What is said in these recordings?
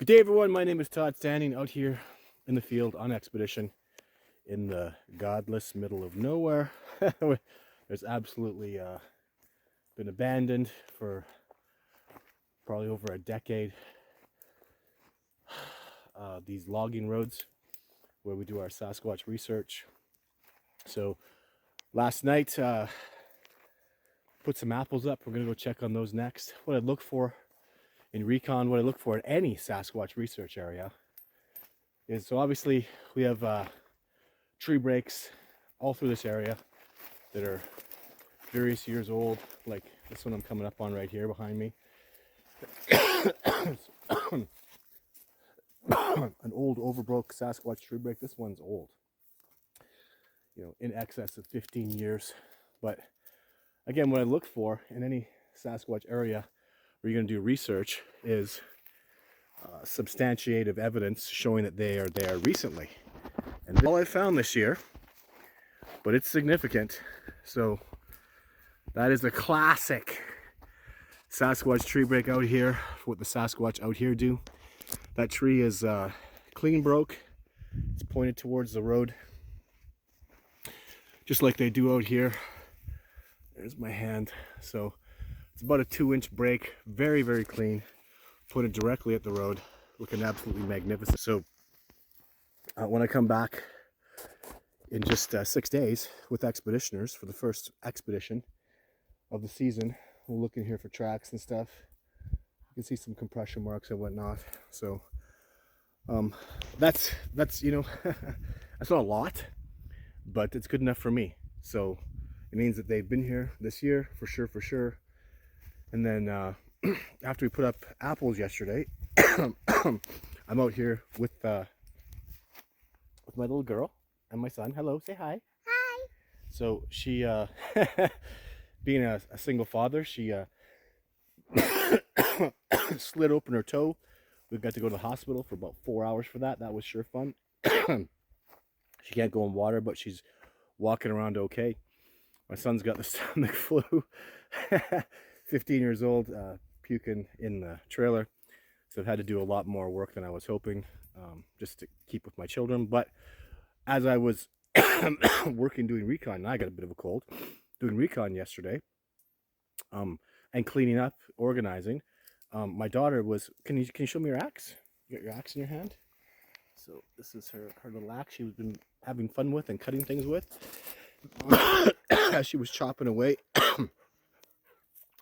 Good day, everyone. My name is Todd, standing out here in the field on expedition in the godless middle of nowhere. There's absolutely been abandoned for probably over a decade. These logging roads where we do our Sasquatch research. So last night, put some apples up. We're going to go check on those next. What I look for in recon, what I look for in any Sasquatch research area is, so obviously we have tree breaks all through this area that are various years old, like this one I'm coming up on right here behind me. An old overbroke Sasquatch tree break. This one's old, you know, in excess of 15 years. But again, what I look for in any Sasquatch area where you're going to do research is substantiative evidence showing that they are there recently. And that's all I found this year, but it's significant. So that is a classic Sasquatch tree break out here. What the Sasquatch out here do. That tree is clean broke. It's pointed towards the road, just like they do out here. There's my hand. So it's about a 2-inch break, very, very clean, pointed directly at the road, looking absolutely magnificent. So when I come back in just 6 days with expeditioners for the first expedition of the season, we'll look in here for tracks and stuff. You can see some compression marks and whatnot. So that's you know, that's not a lot, but it's good enough for me. So it means that they've been here this year for sure. And then after we put up apples yesterday, I'm out here with my little girl and my son. Hello, say hi. Hi. So she, being a single father, she slid open her toe. We got to go to the hospital for about 4 hours for that. That was sure fun. She can't go in water, but she's walking around okay. My son's got the stomach flu. 15 years old, puking in the trailer. So I've had to do a lot more work than I was hoping, just to keep with my children. But as I was working doing recon, and I got a bit of a cold, doing recon yesterday, and cleaning up, organizing, my daughter was, can you show me your axe? You got your axe in your hand? So this is her little axe she's been having fun with and cutting things with. As she was chopping away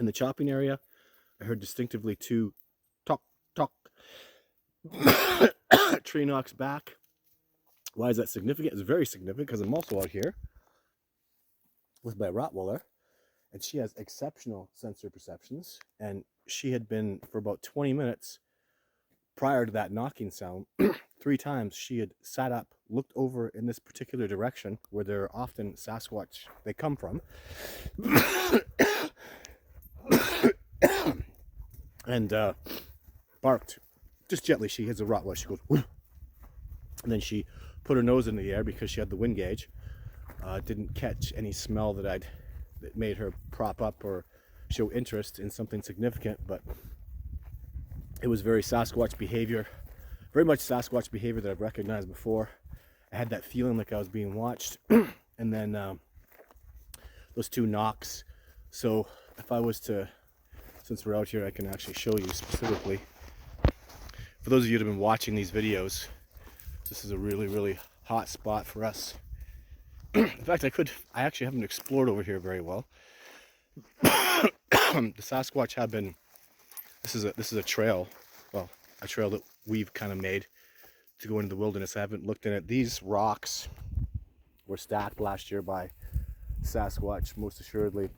in the chopping area, I heard distinctively 2 tock tock. Tree knocks back. Why is that significant? It's very significant because I'm also out here with my Rottweiler, and she has exceptional sensory perceptions, and she had been for about 20 minutes prior to that knocking sound. 3 times she had sat up, looked over in this particular direction where there are often Sasquatch they come from, and barked just gently. She has a Rottweiler. She goes, "Whoa." And then she put her nose in the air because she had the wind gauge. Didn't catch any smell that made her prop up or show interest in something significant, but it was very Sasquatch behavior, very much Sasquatch behavior that I've recognized before. I had that feeling like I was being watched. And then those 2 knocks. So if I was to, since we're out here, I can actually show you specifically. For those of you that have been watching these videos, this is a really, really hot spot for us. In fact, I actually haven't explored over here very well. The Sasquatch have been, this is a trail, well, a trail that we've kind of made to go into the wilderness. I haven't looked in it. These rocks were stacked last year by Sasquatch, most assuredly.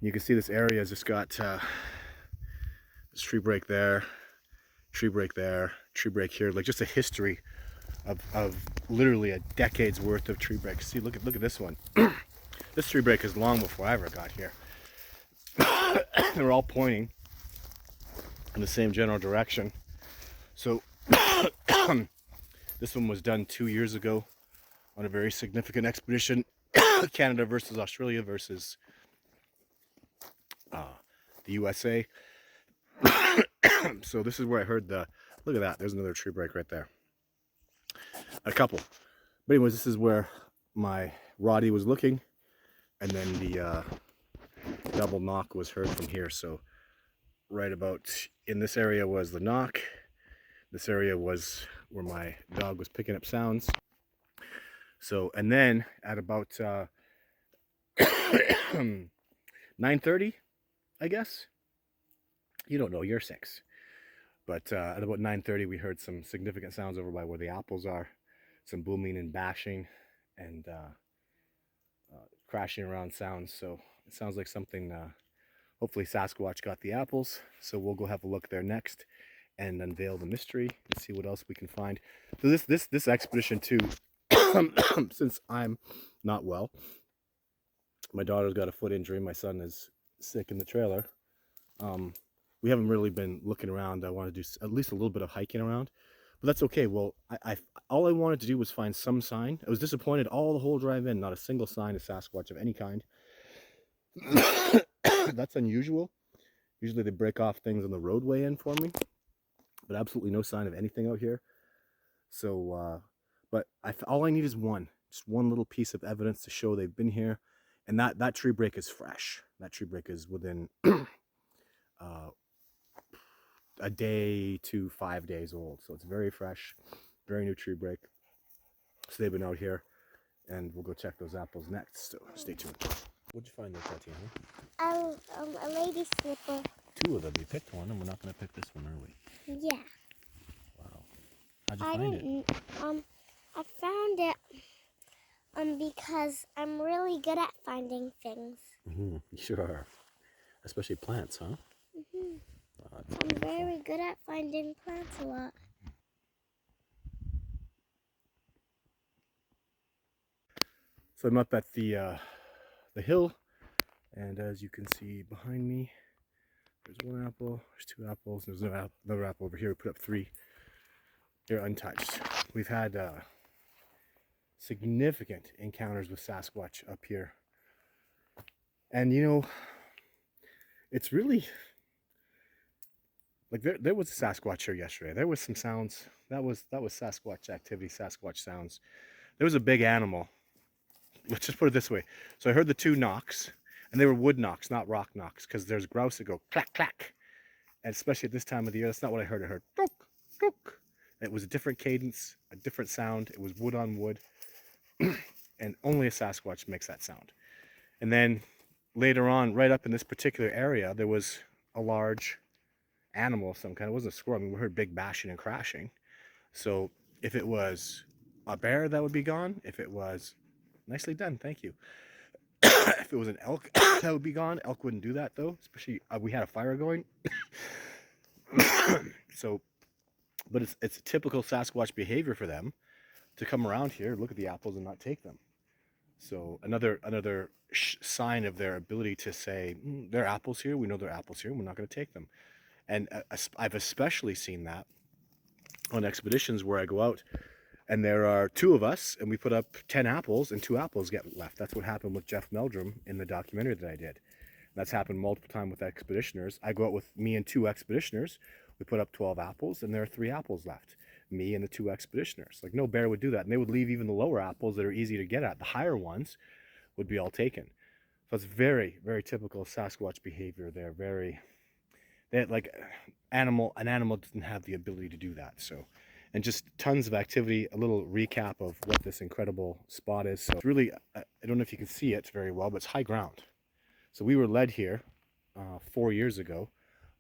You can see this area has just got this tree break there, tree break there, tree break here, like just a history of literally a decade's worth of tree breaks. See, look at this one. This tree break is long before I ever got here. They're all pointing in the same general direction. So this one was done 2 years ago on a very significant expedition. Canada versus Australia versus the USA. So this is where I heard the Look at that. There's another tree break right there. A couple. But anyways, this is where my Roddy was looking. And then the double knock was heard from here. So right about in this area was the knock. This area was where my dog was picking up sounds. So, and then at about 9:30, I guess. You don't know, you're 6. But at about 9:30, we heard some significant sounds over by where the apples are. Some booming and bashing and crashing around sounds. So it sounds like something, hopefully Sasquatch got the apples. So we'll go have a look there next and unveil the mystery and see what else we can find. So this expedition too, since I'm not well, my daughter's got a foot injury, my son is sick in the trailer. We haven't really been looking around. I want to do at least a little bit of hiking around, but that's okay. Well, all I wanted to do was find some sign. I was disappointed all the whole drive in, not a single sign of Sasquatch of any kind. That's unusual. Usually they break off things on the roadway in for me, but absolutely no sign of anything out here. So, but all I need is just one little piece of evidence to show they've been here. And that tree break is fresh. That tree break is within a day to 5 days old. So it's very fresh, very new tree break. So they've been out here, and we'll go check those apples next. So stay tuned. What'd you find there, Tatiana? A lady slipper. 2 of them. You picked one, and we're not going to pick this one, are we? Yeah. Wow. How'd you find it? I found it because I'm really good at finding things. You sure are. Especially plants, huh? Wow, I'm very good at finding plants a lot. So I'm up at the hill, and as you can see behind me, there's 1 apple, there's 2 apples, there's another apple over here. We put up 3. They're untouched. We've had significant encounters with Sasquatch up here, and you know, it's really like there was a Sasquatch here yesterday. There was some sounds. That was Sasquatch activity, Sasquatch sounds. There was a big animal. Let's just put it this way. So I heard the 2 knocks, and they were wood knocks, not rock knocks, because there's grouse that go clack clack, and especially at this time of the year, that's not what I heard. I heard tok tok. It was a different cadence, a different sound. It was wood on wood, and only a Sasquatch makes that sound. And then later on, right up in this particular area, there was a large animal of some kind. It wasn't a squirrel. I mean, we heard big bashing and crashing. So if it was a bear, that would be gone. If it was, nicely done, thank you. If it was an elk, that would be gone. Elk wouldn't do that though, especially we had a fire going. So, but it's typical Sasquatch behavior for them to come around here, look at the apples, and not take them. So another sign of their ability to say, there are apples here, we know there are apples here, we're not going to take them. And I've especially seen that on expeditions where I go out and there are 2 of us and we put up 10 apples and 2 apples get left. That's what happened with Jeff Meldrum in the documentary that I did. That's happened multiple times with expeditioners. I go out with me and 2 expeditioners, we put up 12 apples and there are 3 apples left. Me and the 2 expeditioners. Like, no bear would do that. And they would leave even the lower apples that are easy to get at. The higher ones would be all taken. So it's very, very typical Sasquatch behavior. Like an animal doesn't have the ability to do that. So, and just tons of activity. A little recap of what this incredible spot is. So it's really, I don't know if you can see it very well, but it's high ground. So we were led here 4 years ago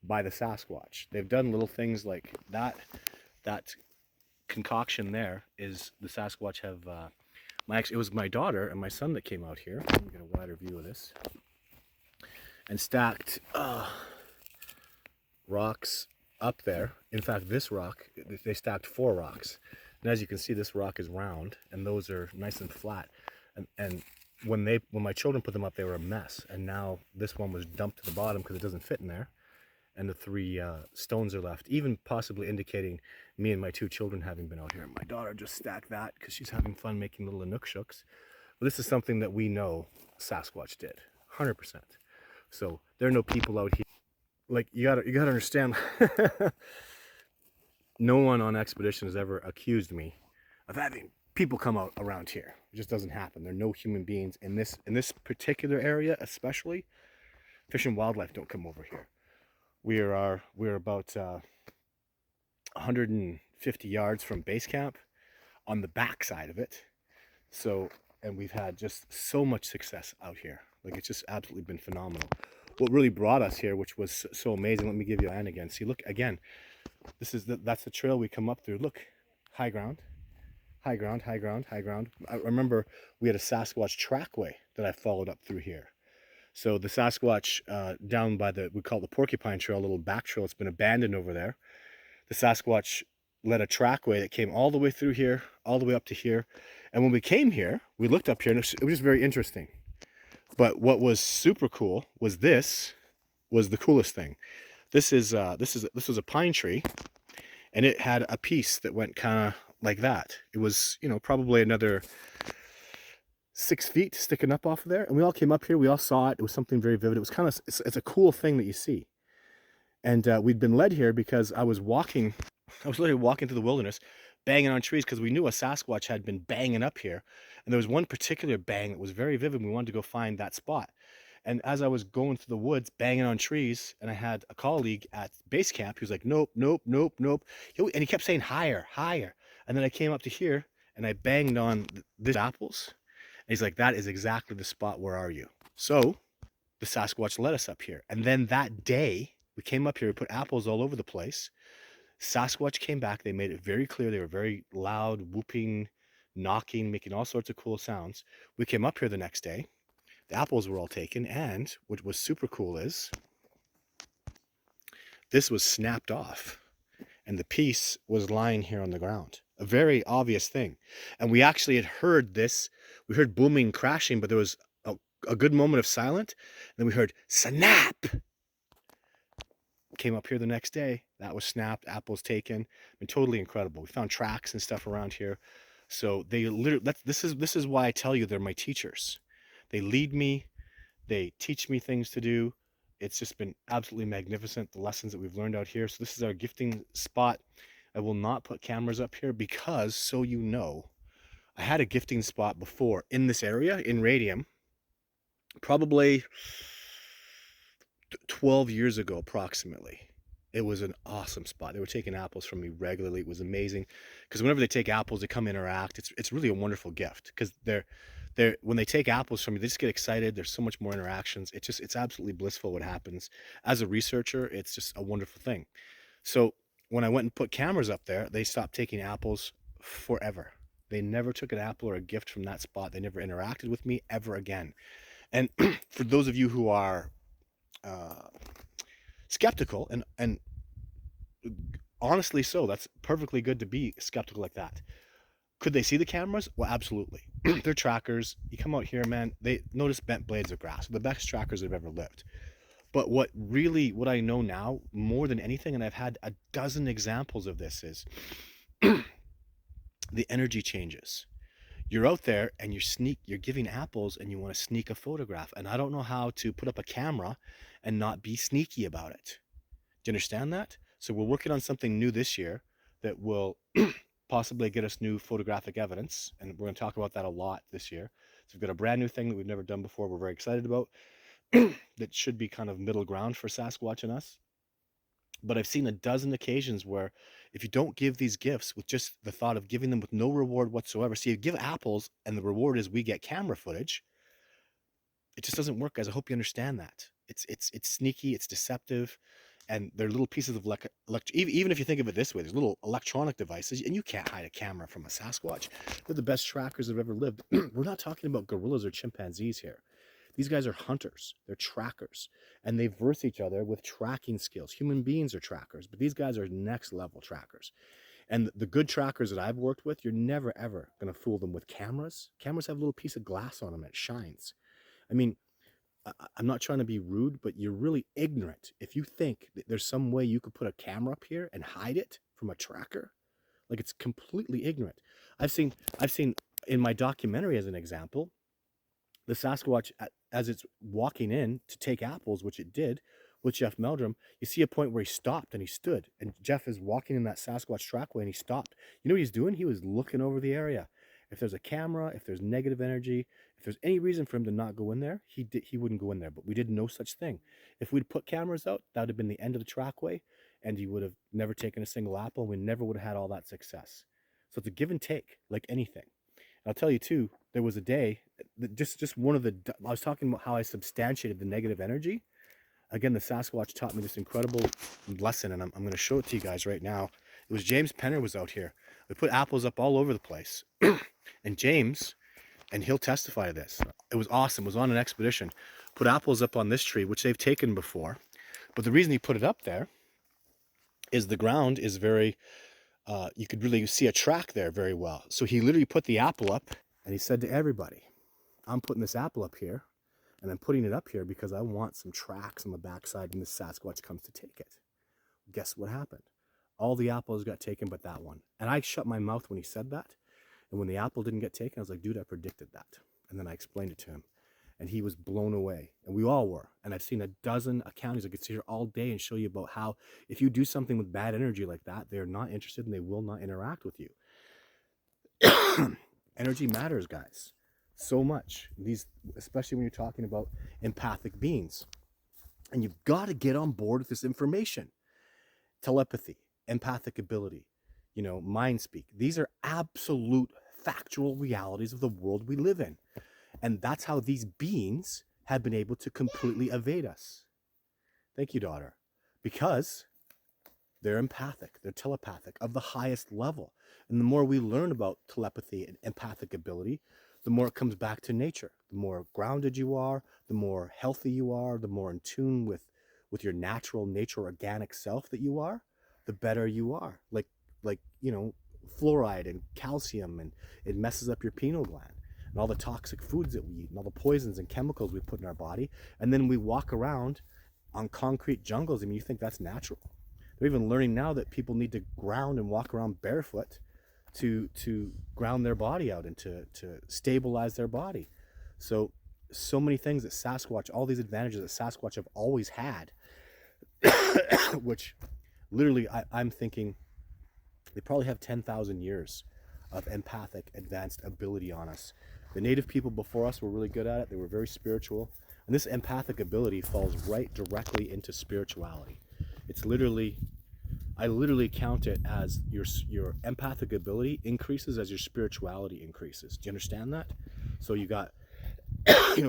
by the Sasquatch. They've done little things like that concoction there is the Sasquatch have it was my daughter and my son that came out here. Let me get a wider view of this. And stacked rocks up there. In fact, this rock, they stacked 4 rocks. And as you can see, this rock is round and those are nice and flat. And when my children put them up, they were a mess. And now this one was dumped to the bottom because it doesn't fit in there. And the 3 stones are left, even possibly indicating me and my 2 children having been out here. My daughter just stacked that because she's having fun making little Inukshooks. But this is something that we know Sasquatch did, 100%. So there are no people out here. Like, you gotta understand. no one on expedition has ever accused me of having people come out around here. It just doesn't happen. There are no human beings in this particular area, especially. Fish and wildlife don't come over here. We're about 150 yards from base camp on the back side of it. So, and we've had just so much success out here. Like, it's just absolutely been phenomenal. What really brought us here, which was so amazing, let me give you a hand again. See, look, again, that's the trail we come up through. Look, high ground, high ground, high ground, high ground. I remember we had a Sasquatch trackway that I followed up through here. So the Sasquatch down by we call it the Porcupine Trail, a little back trail, it's been abandoned over there. The Sasquatch led a trackway that came all the way through here, all the way up to here. And when we came here, we looked up here, and it was just very interesting. But what was super cool was this was the coolest thing. This was a pine tree, and it had a piece that went kind of like that. It was, you know, probably another 6 feet sticking up off of there. And we all came up here, we all saw it. It was something very vivid. It was kind of, it's a cool thing that you see. And we'd been led here because I was literally walking through the wilderness, banging on trees, because we knew a Sasquatch had been banging up here. And there was one particular bang that was very vivid. We wanted to go find that spot. And as I was going through the woods, banging on trees, and I had a colleague at base camp, he was like, nope, nope, nope, nope. And he kept saying higher, higher. And then I came up to here, and I banged on these apples. And he's like, that is exactly the spot. Where are you? So the Sasquatch led us up here. And then that day, we came up here, we put apples all over the place. Sasquatch came back. They made it very clear. They were very loud, whooping, knocking, making all sorts of cool sounds. We came up here the next day. The apples were all taken. And what was super cool is this was snapped off. And the piece was lying here on the ground. A very obvious thing. And we actually had heard this. We heard booming, crashing, but there was a good moment of silence. Then we heard snap. Came up here the next day. That was snapped. Apples taken. I mean, totally incredible. We found tracks and stuff around here. So they literally, this is why I tell you they're my teachers. They lead me. They teach me things to do. It's just been absolutely magnificent, the lessons that we've learned out here. So this is our gifting spot. I will not put cameras up here because, so you know, I had a gifting spot before in this area in Radium, probably 12 years ago approximately. It was an awesome spot. They were taking apples from me regularly. It was amazing because whenever they take apples, they come interact. It's really a wonderful gift because when they take apples from you, they just get excited. There's so much more interactions. It's absolutely blissful what happens. As a researcher, it's just a wonderful thing. So when I went and put cameras up there, they stopped taking apples forever. They never took an apple or a gift from that spot. They never interacted with me ever again. And for those of you who are skeptical, and honestly so, that's perfectly good to be skeptical like that. Could they see the cameras? Well, absolutely. They're trackers. You come out here, man, they notice bent blades of grass. The best trackers that have ever lived. But what I know now more than anything, and I've had a dozen examples of this, is the energy changes. You're out there and you're giving apples and you want to sneak a photograph. And I don't know how to put up a camera and not be sneaky about it. Do you understand that? So we're working on something new this year that will possibly get us new photographic evidence. And we're going to talk about that a lot this year. So we've got a brand new thing that we've never done before. We're very excited about that should be kind of middle ground for Sasquatch and us. But I've seen a dozen occasions where if you don't give these gifts with just the thought of giving them with no reward whatsoever, see, you give apples and the reward is we get camera footage, it just doesn't work, guys. I hope you understand that. It's sneaky, it's deceptive, and they're little pieces of even if you think of it this way, there's little electronic devices, and you can't hide a camera from a Sasquatch. They're the best trackers that have ever lived. We're not talking about gorillas or chimpanzees here. These guys are hunters. They're trackers. And they verse each other with tracking skills. Human beings are trackers, but these guys are next level trackers. And the good trackers that I've worked with, you're never, ever going to fool them with cameras. Cameras have a little piece of glass on them and it shines. I mean, I'm not trying to be rude, but you're really ignorant if you think that there's some way you could put a camera up here and hide it from a tracker. Like, it's completely ignorant. I've seen in my documentary, as an example, the Sasquatch, as it's walking in to take apples, which it did, with Jeff Meldrum, you see a point where he stopped and he stood, and Jeff is walking in that Sasquatch trackway and he stopped. You know what he's doing? He was looking over the area. If there's a camera, if there's negative energy, if there's any reason for him to not go in there, he wouldn't go in there. But we did no such thing. If we'd put cameras out, that would have been the end of the trackway, and he would have never taken a single apple. We never would have had all that success. So it's a give and take, like anything. And I'll tell you too, there was a day that just one of the, I was talking about how I substantiated the negative energy. Again, the Sasquatch taught me this incredible lesson, and I'm going to show it to you guys right now. It was James Penner was out here. We put apples up all over the place. And James, and he'll testify to this, it was awesome. It was on an expedition. Put apples up on this tree, which they've taken before. But the reason he put it up there is the ground is very, you could really see a track there very well. So he literally put the apple up, and he said to everybody, I'm putting this apple up here, and I'm putting it up here because I want some tracks on the backside when the Sasquatch comes to take it. Guess what happened? All the apples got taken but that one. And I shut my mouth when he said that. And when the apple didn't get taken, I was like, dude, I predicted that. And then I explained it to him. And he was blown away. And we all were. And I've seen a dozen accounts. I could sit here all day and show you about how if you do something with bad energy like that, they're not interested and they will not interact with you. Energy matters, guys. So much. These, especially when you're talking about empathic beings. And you've got to get on board with this information. Telepathy, empathic ability, mind speak. These are absolute factual realities of the world we live in. And that's how these beings have been able to completely evade us. Thank you, daughter. Because they're empathic, they're telepathic of the highest level. And the more we learn about telepathy and empathic ability, the more it comes back to nature. The more grounded you are, the more healthy you are, the more in tune with your natural nature organic self that you are, the better you are. Like fluoride and calcium, and it messes up your pineal gland and all the toxic foods that we eat and all the poisons and chemicals we put in our body. And then we walk around on concrete jungles. I mean, you think that's natural? They're even learning now that people need to ground and walk around barefoot to ground their body out and to stabilize their body. So many things that Sasquatch, all these advantages that Sasquatch have always had, which literally I'm thinking they probably have 10,000 years of empathic advanced ability on us. The native people before us were really good at it. They were very spiritual. And this empathic ability falls right directly into spirituality. It's literally, I literally count it as your empathic ability increases as your spirituality increases. Do you understand that? So you got,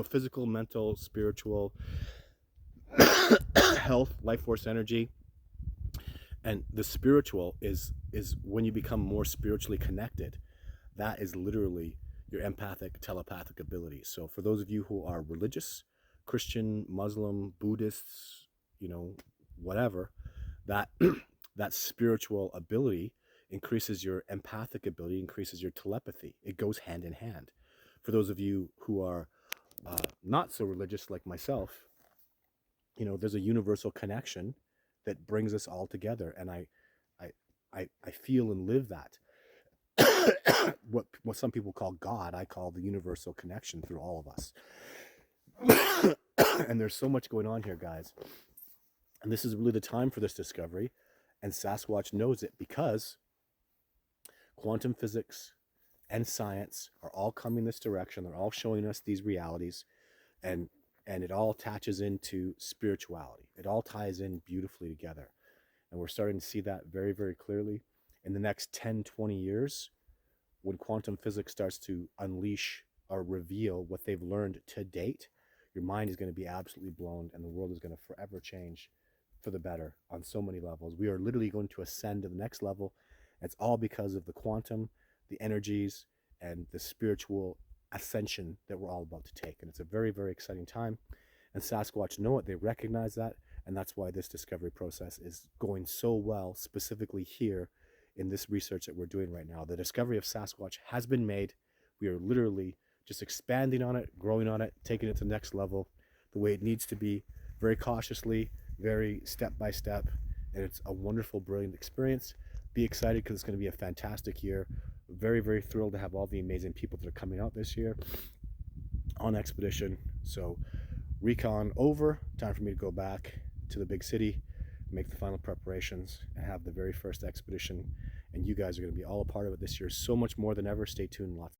physical, mental, spiritual, health, life force energy. And the spiritual is when you become more spiritually connected. That is literally your empathic, telepathic ability. So for those of you who are religious, Christian, Muslim, Buddhists, whatever, that spiritual ability increases your empathic ability, increases your telepathy. It goes hand in hand. For those of you who are not so religious like myself, there's a universal connection that brings us all together, and I feel and live that. What some people call God, I call the universal connection through all of us. And there's so much going on here, guys. And this is really the time for this discovery, and Sasquatch knows it because quantum physics and science are all coming this direction. They're all showing us these realities, and it all attaches into spirituality. It all ties in beautifully together. And we're starting to see that very, very clearly. In the next 10, 20 years, when quantum physics starts to unleash or reveal what they've learned to date, your mind is going to be absolutely blown, and the world is going to forever change for the better on so many levels. We are literally going to ascend to the next level. It's all because of the quantum, the energies, and the spiritual ascension that we're all about to take. And it's a very, very exciting time. And Sasquatch know it. They recognize that. And that's why this discovery process is going so well, specifically here in this research that we're doing right now. The discovery of Sasquatch has been made. We are literally just expanding on it, growing on it, taking it to the next level, the way it needs to be, very cautiously, very step by step. And it's a wonderful, brilliant experience. Be excited because it's going to be a fantastic year. Very, very thrilled to have all the amazing people that are coming out this year on expedition. So recon over, time for me to go back to the big city, make the final preparations, and have the very first expedition. And you guys are going to be all a part of it this year, so much more than ever. Stay tuned. Lots.